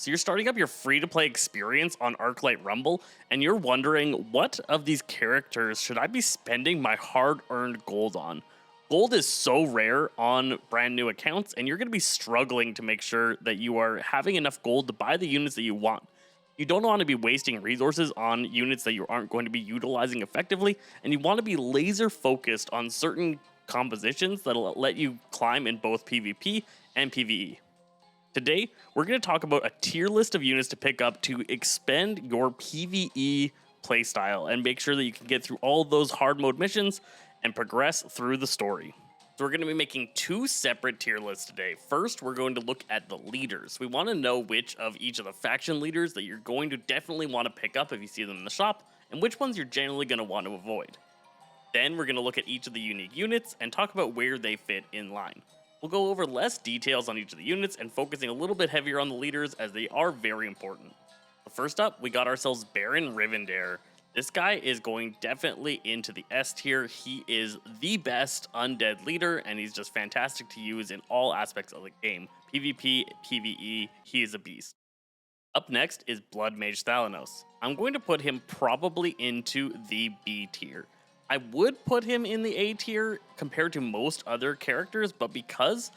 So you're starting up your free-to-play experience on Arclight Rumble, and you're wondering, what of these characters should I be spending my hard-earned gold on? Gold is so rare on brand new accounts, and you're going to be struggling to make sure that you are having enough gold to buy the units that you want. You don't want to be wasting resources on units that you aren't going to be utilizing effectively, and you want to be laser focused on certain compositions that'll let you climb in both PvP and PvE. Today, we're going to talk about a tier list of units to pick up to expand your PvE playstyle and make sure that you can get through all those hard mode missions and progress through the story. So we're going to be making two separate tier lists today. First, we're going to look at the leaders. We want to know which of each of the faction leaders that you're going to definitely want to pick up if you see them in the shop, and which ones you're generally going to want to avoid. Then we're going to look at each of the unique units and talk about where they fit in line. We'll go over less details on each of the units and focusing a little bit heavier on the leaders as they are very important. So first up, we got ourselves Baron Rivendare. This guy is going definitely into the S tier. He is the best undead leader, and he's just fantastic to use in all aspects of the game. PvP, PvE, he is a beast. Up next is Blood Mage Thalanos. I'm going to put him probably into the B tier. I would put him in the A tier compared to most other characters, but because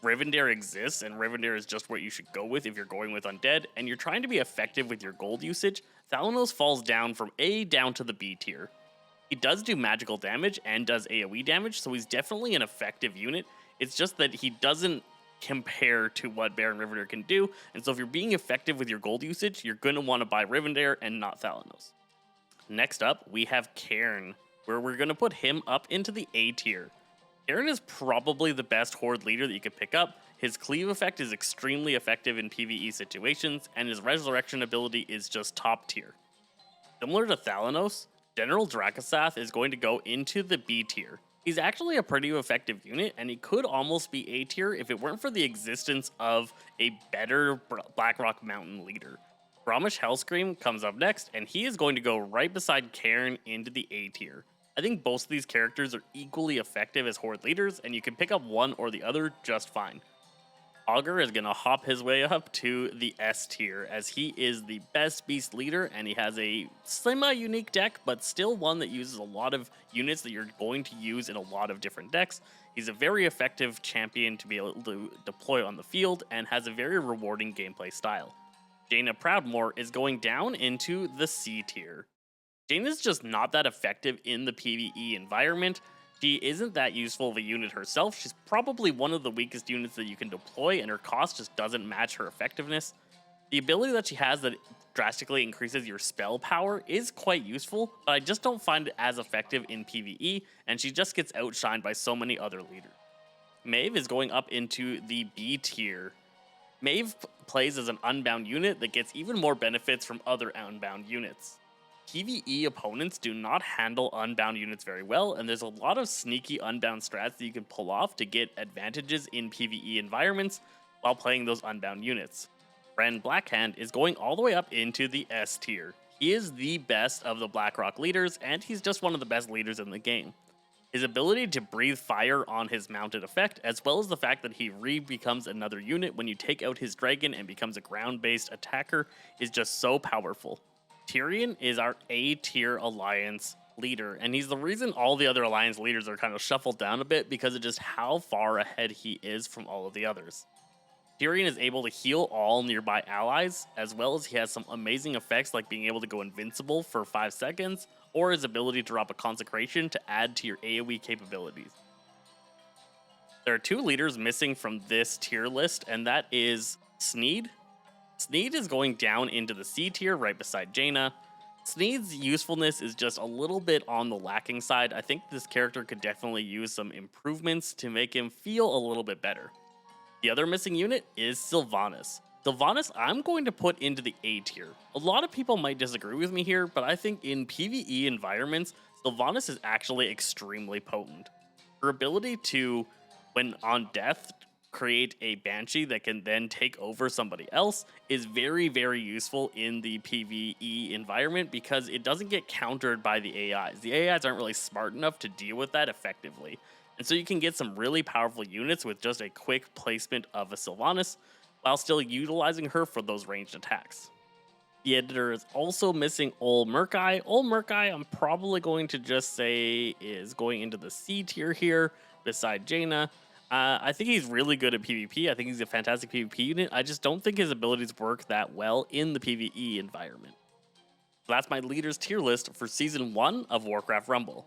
Rivendare exists and Rivendare is just what you should go with if you're going with undead and you're trying to be effective with your gold usage, Thalanos falls down from A down to the B tier. He does do magical damage and does AoE damage, so he's definitely an effective unit. It's just that he doesn't compare to what Baron Rivendare can do, and so if you're being effective with your gold usage, you're going to want to buy Rivendare and not Thalanos. Next up, we have Cairn, where we're going to put him up into the A tier. Cairn is probably the best horde leader that you could pick up. His cleave effect is extremely effective in PvE situations, and his resurrection ability is just top tier. Similar to Thalanos, General Drakathath is going to go into the B tier. He's actually a pretty effective unit, and he could almost be A tier if it weren't for the existence of a better Blackrock Mountain leader. Bromwish Hellscream comes up next, and he is going to go right beside Cairn into the A tier. I think both of these characters are equally effective as horde leaders, and you can pick up one or the other just fine. Augur is going to hop his way up to the S tier, as he is the best beast leader, and he has a semi-unique deck, but still one that uses a lot of units that you're going to use in a lot of different decks. He's a very effective champion to be able to deploy on the field, and has a very rewarding gameplay style. Jaina Proudmoore is going down into the C tier. Jaina's just not that effective in the PvE environment. She isn't that useful of a unit herself. She's probably one of the weakest units that you can deploy, and her cost just doesn't match her effectiveness. The ability that she has that drastically increases your spell power is quite useful, but I just don't find it as effective in PvE, and she just gets outshined by so many other leaders. Maeve is going up into the B tier. Maeve plays as an unbound unit that gets even more benefits from other unbound units. PvE opponents do not handle unbound units very well, and there's a lot of sneaky unbound strats that you can pull off to get advantages in PvE environments while playing those unbound units. Ren Blackhand is going all the way up into the S tier. He is the best of the Blackrock leaders, and he's just one of the best leaders in the game. His ability to breathe fire on his mounted effect, as well as the fact that he becomes another unit when you take out his dragon and becomes a ground-based attacker, is just so powerful. Tyrion is our A tier alliance leader, and he's the reason all the other alliance leaders are kind of shuffled down a bit because of just how far ahead he is from all of the others. Tyrion is able to heal all nearby allies, as well as he has some amazing effects like being able to go invincible for 5 seconds, or his ability to drop a consecration to add to your AoE capabilities. There are two leaders missing from this tier list, and that is Sneed. Sneed is going down into the C tier right beside Jaina. Sneed's usefulness is just a little bit on the lacking side. I think this character could definitely use some improvements to make him feel a little bit better. The other missing unit is Sylvanas. Sylvanas, I'm going to put into the A tier. A lot of people might disagree with me here, but I think in PvE environments, Sylvanas is actually extremely potent. Her ability to, when on death, create a Banshee that can then take over somebody else is very, very useful in the PvE environment because it doesn't get countered by the AIs. The AIs aren't really smart enough to deal with that effectively. And so you can get some really powerful units with just a quick placement of a Sylvanas. while still utilizing her for those ranged attacks. The editor is also missing Ol Murkai. Ol Murkai, I'm probably going to just say is going into the C tier here beside Jaina. I think he's really good at PvP. I think he's a fantastic PvP unit. I just don't think his abilities work that well in the PvE environment. So that's my leaders tier list for Season 1 of Warcraft Rumble.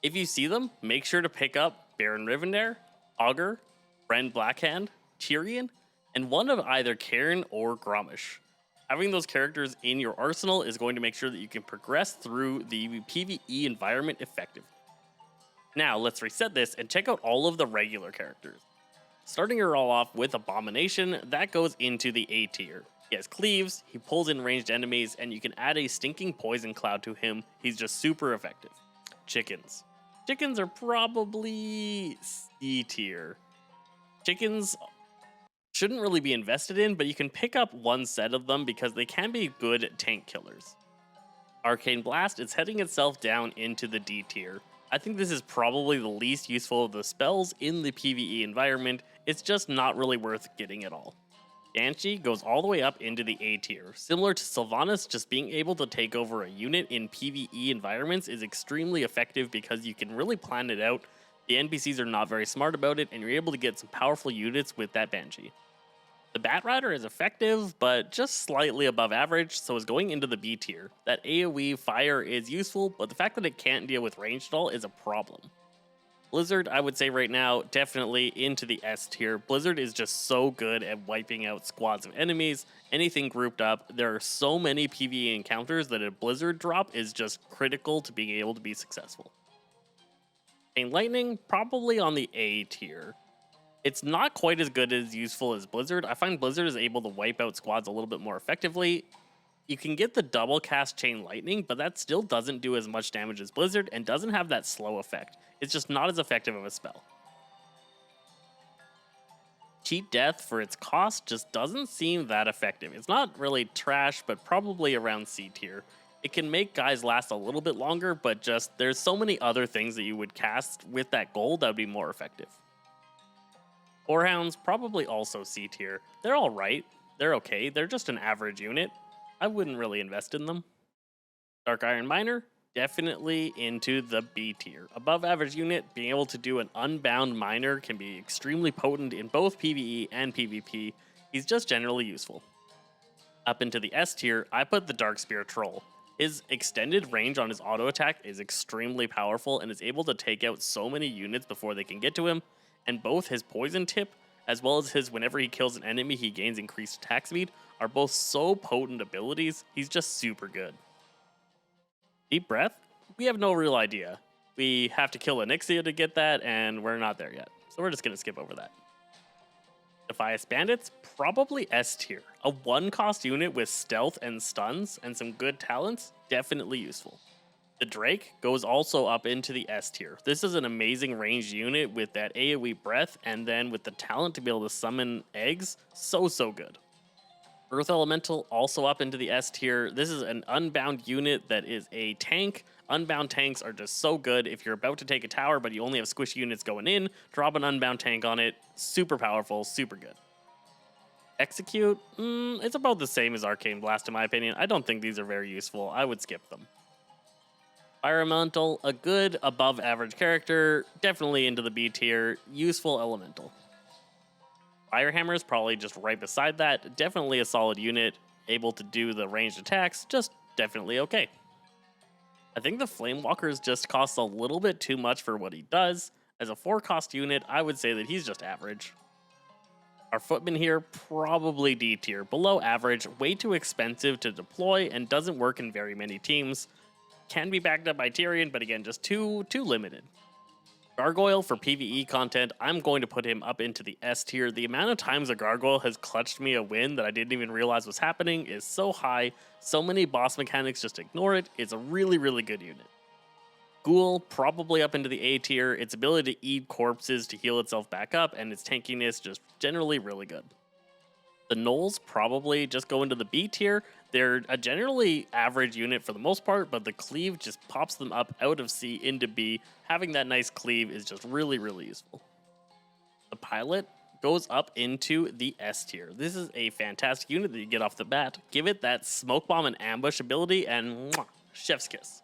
If you see them, make sure to pick up Baron Rivendare, Augur, Bren Blackhand, Tyrion, and one of either Cairn or Grommash. Having those characters in your arsenal is going to make sure that you can progress through the PvE environment effectively. Now, let's reset this and check out all of the regular characters. Starting her all off with Abomination, that goes into the A tier. He has cleaves, he pulls in ranged enemies, and you can add a stinking poison cloud to him. He's just super effective. Chickens. Chickens are probably C tier. Chickens shouldn't really be invested in, but you can pick up one set of them because they can be good tank killers. Arcane Blast is heading itself down into the D tier. I think this is probably the least useful of the spells in the PvE environment. It's just not really worth getting at all. Banshee goes all the way up into the A tier. Similar to Sylvanas, just being able to take over a unit in PvE environments is extremely effective because you can really plan it out. The NPCs are not very smart about it, and you're able to get some powerful units with that Banshee. The Bat Rider is effective, but just slightly above average, so is going into the B tier. That AoE fire is useful, but the fact that it can't deal with ranged at all is a problem. Blizzard, I would say right now, definitely into the S tier. Blizzard is just so good at wiping out squads of enemies, anything grouped up. There are so many PvE encounters that a Blizzard drop is just critical to being able to be successful. Chain Lightning, probably on the A tier. It's not quite as good as useful as Blizzard. I find Blizzard is able to wipe out squads a little bit more effectively. You can get the double cast Chain Lightning, but that still doesn't do as much damage as Blizzard and doesn't have that slow effect. It's just not as effective of a spell. Cheat Death, for its cost, just doesn't seem that effective. It's not really trash, but probably around C tier. It can make guys last a little bit longer, but just there's so many other things that you would cast with that gold that would be more effective. Whorehounds, probably also C tier. They're alright. They're okay. They're just an average unit. I wouldn't really invest in them. Dark Iron Miner, definitely into the B tier. Above average unit, being able to do an unbound miner can be extremely potent in both PvE and PvP. He's just generally useful. Up into the S tier, I put the Darkspear Troll. His extended range on his auto attack is extremely powerful and is able to take out so many units before they can get to him. And both his poison tip, as well as his whenever he kills an enemy he gains increased attack speed, are both so potent abilities. He's just super good. Deep Breath, we have no real idea. We have to kill Onyxia to get that, and we're not there yet. So we're just going to skip over that. Defias Bandits, probably S tier. A 1-cost unit with stealth and stuns and some good talents, definitely useful. The Drake goes also up into the S tier. This is an amazing ranged unit with that AoE breath, and then with the talent to be able to summon eggs, so good. Earth Elemental also up into the S tier. This is an unbound unit that is a tank. Unbound tanks are just so good. If you're about to take a tower but you only have squishy units going in, drop an unbound tank on it. Super powerful, super good. Execute, it's about the same as Arcane Blast in my opinion. I don't think these are very useful. I would skip them. Fire Elemental, a good above average character, definitely into the B tier, useful elemental. Firehammer is probably just right beside that, definitely a solid unit, able to do the ranged attacks, just definitely okay. I think the Flamewalkers just cost a little bit too much for what he does. As a 4-cost unit, I would say that he's just average. Our Footman here, probably D tier, below average, way too expensive to deploy and doesn't work in very many teams. Can be backed up by Tyrion, but again, just too limited. Gargoyle for PvE content, I'm going to put him up into the S tier. The amount of times a Gargoyle has clutched me a win that I didn't even realize was happening is so high. So many boss mechanics just ignore it. It's a really good unit. Ghoul, probably up into the A tier. Its ability to eat corpses to heal itself back up, and its tankiness just generally really good. The Gnolls probably just go into the B tier. They're a generally average unit for the most part, but the cleave just pops them up out of C into B. Having that nice cleave is just really useful. The Pilot, goes up into the S tier. This is a fantastic unit that you get off the bat. Give it that smoke bomb and ambush ability, and mwah, chef's kiss.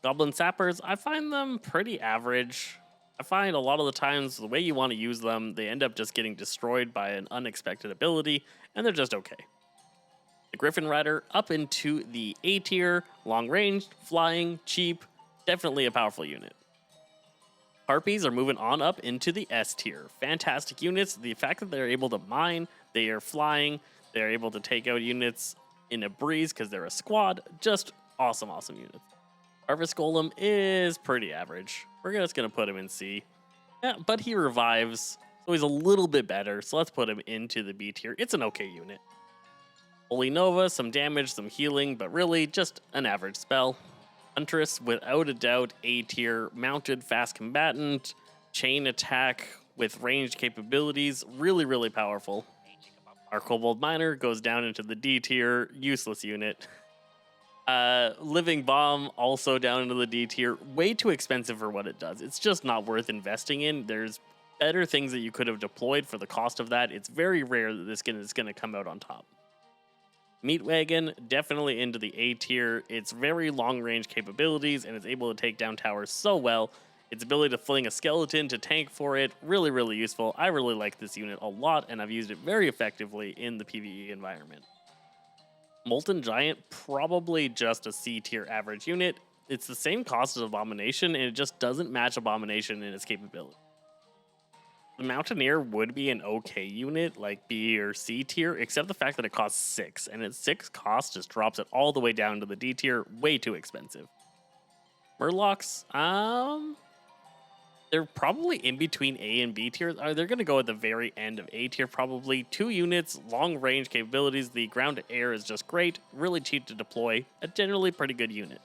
Goblin Sappers, I find them pretty average. I find a lot of the times the way you want to use them, they end up just getting destroyed by an unexpected ability, and they're just okay. The Griffin Rider up into the A tier, long range, flying, cheap, definitely a powerful unit. Harpies are moving on up into the S tier. Fantastic units. The fact that they're able to mine, they are flying, they're able to take out units in a breeze because they're a squad. Just awesome, awesome units. Harvest Golem is pretty average. We're just going to put him in C. Yeah, but he revives, so he's a little bit better. So let's put him into the B tier. It's an okay unit. Holy Nova, some damage, some healing, but really just an average spell. Huntress, without a doubt, A tier, mounted fast combatant, chain attack with ranged capabilities, really, really powerful. Our Kobold Miner goes down into the D tier, useless unit. Living Bomb also down into the D tier, way too expensive for what it does. It's just not worth investing in. There's better things that you could have deployed for the cost of that. It's very rare that this is going to come out on top. Meat Wagon, definitely into the A tier. It's very long range capabilities and it's able to take down towers so well. Its ability to fling a skeleton to tank for it, really, really useful. I really like this unit a lot and I've used it very effectively in the PvE environment. Molten Giant, probably just a C tier average unit. It's the same cost as Abomination and it just doesn't match Abomination in its capability. The Mountaineer would be an okay unit, like B or C tier, except the fact that it costs 6, and its 6 cost just drops it all the way down to the D tier, way too expensive. Murlocs, they're probably in between A and B tiers. They're going to go at the very end of A tier, probably. 2 units, long range capabilities. The ground to air is just great, really cheap to deploy, a generally pretty good unit.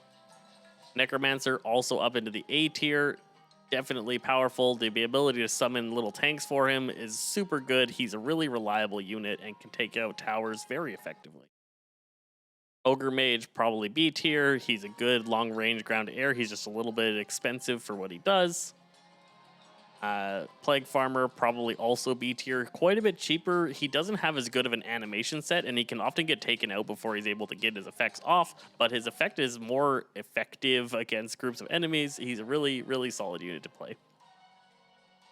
Necromancer also up into the A tier. Definitely powerful. The ability to summon little tanks for him is super good. He's a really reliable unit and can take out towers very effectively. Ogre Mage, probably B tier. He's a good long range ground to air. He's just a little bit expensive for what he does. Plague Farmer, probably also B tier. Quite a bit cheaper. He doesn't have as good of an animation set, and he can often get taken out before he's able to get his effects off, but his effect is more effective against groups of enemies. He's a really, really solid unit to play.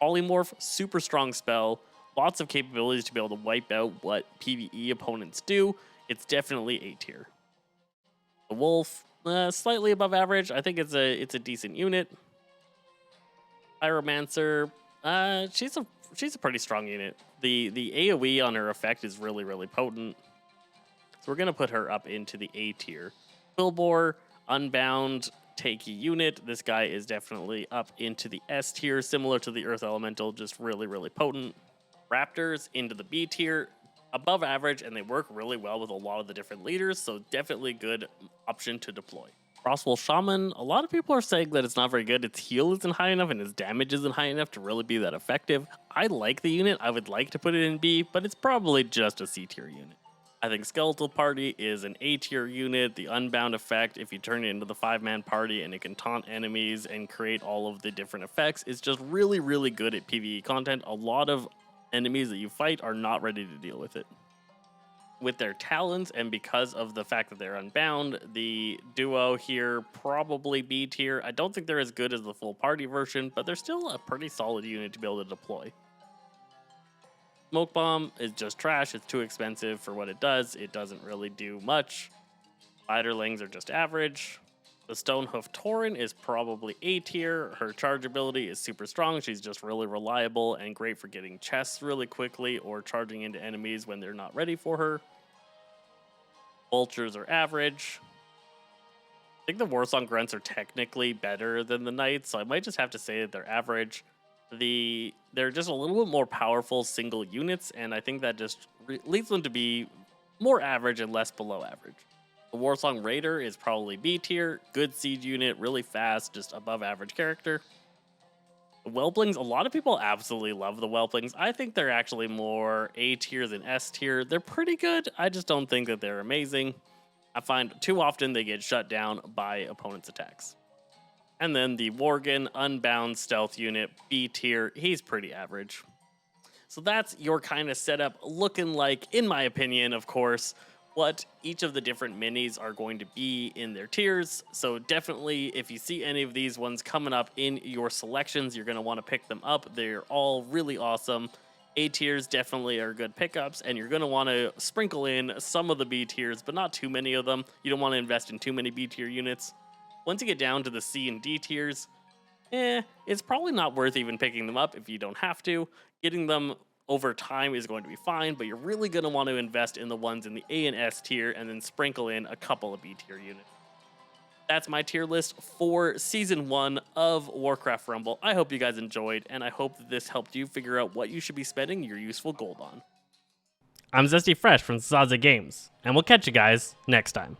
Polymorph, super strong spell. Lots of capabilities to be able to wipe out what PvE opponents do. It's definitely A tier. The Wolf, slightly above average. I think it's a decent unit. Pyromancer, she's a pretty strong unit. The AoE on her effect is really, really potent. So we're gonna put her up into the A tier. Quillbore, Unbound, tanky unit. This guy is definitely up into the S tier, similar to the Earth Elemental, just really, really potent. Raptors into the B tier, above average, and they work really well with a lot of the different leaders, so definitely good option to deploy. Crossbow Shaman, a lot of people are saying that it's not very good. Its heal isn't high enough and its damage isn't high enough to really be that effective. I like the unit. I would like to put it in B, but it's probably just a C tier unit. I think Skeletal Party is an A tier unit. The Unbound effect, if you turn it into the 5-man party and it can taunt enemies and create all of the different effects, is just really, really good at PvE content. A lot of enemies that you fight are not ready to deal with it. With their talents, and because of the fact that they're unbound, the duo here probably B tier. I don't think they're as good as the full party version, but they're still a pretty solid unit to be able to deploy. Smoke Bomb is just trash. It's too expensive for what it does. It doesn't really do much. Spiderlings are just average. The Stonehoof Tauren is probably A tier. Her charge ability is super strong. She's just really reliable and great for getting chests really quickly or charging into enemies when they're not ready for her. Vultures are average. I think the Warsong Grunts are technically better than the Knights, so I might just have to say that they're average. They're just a little bit more powerful single units, and I think that just leads them to be more average and less below average. The Warsong Raider is probably B tier, good siege unit, really fast, just above average character. The Whelplings, a lot of people absolutely love the Whelplings. I think they're actually more A tier than S tier. They're pretty good. I just don't think that they're amazing. I find too often they get shut down by opponents' attacks. And then the Worgen, Unbound Stealth unit, B tier. He's pretty average. So that's your kind of setup looking like, in my opinion, of course, what each of the different minis are going to be in their tiers. So definitely, if you see any of these ones coming up in your selections, you're going to want to pick them up. They're all really awesome. A tiers definitely are good pickups, and you're going to want to sprinkle in some of the B tiers, but not too many of them. You don't want to invest in too many B tier units. Once you get down to the C and D tiers, it's probably not worth even picking them up if you don't have to. Getting them over time is going to be fine, but you're really going to want to invest in the ones in the A and S tier and then sprinkle in a couple of B tier units. That's my tier list for Season 1 of Warcraft Rumble. I hope you guys enjoyed, and I hope that this helped you figure out what you should be spending your useful gold on. I'm Zesty Phresh from Zaza Games, and we'll catch you guys next time.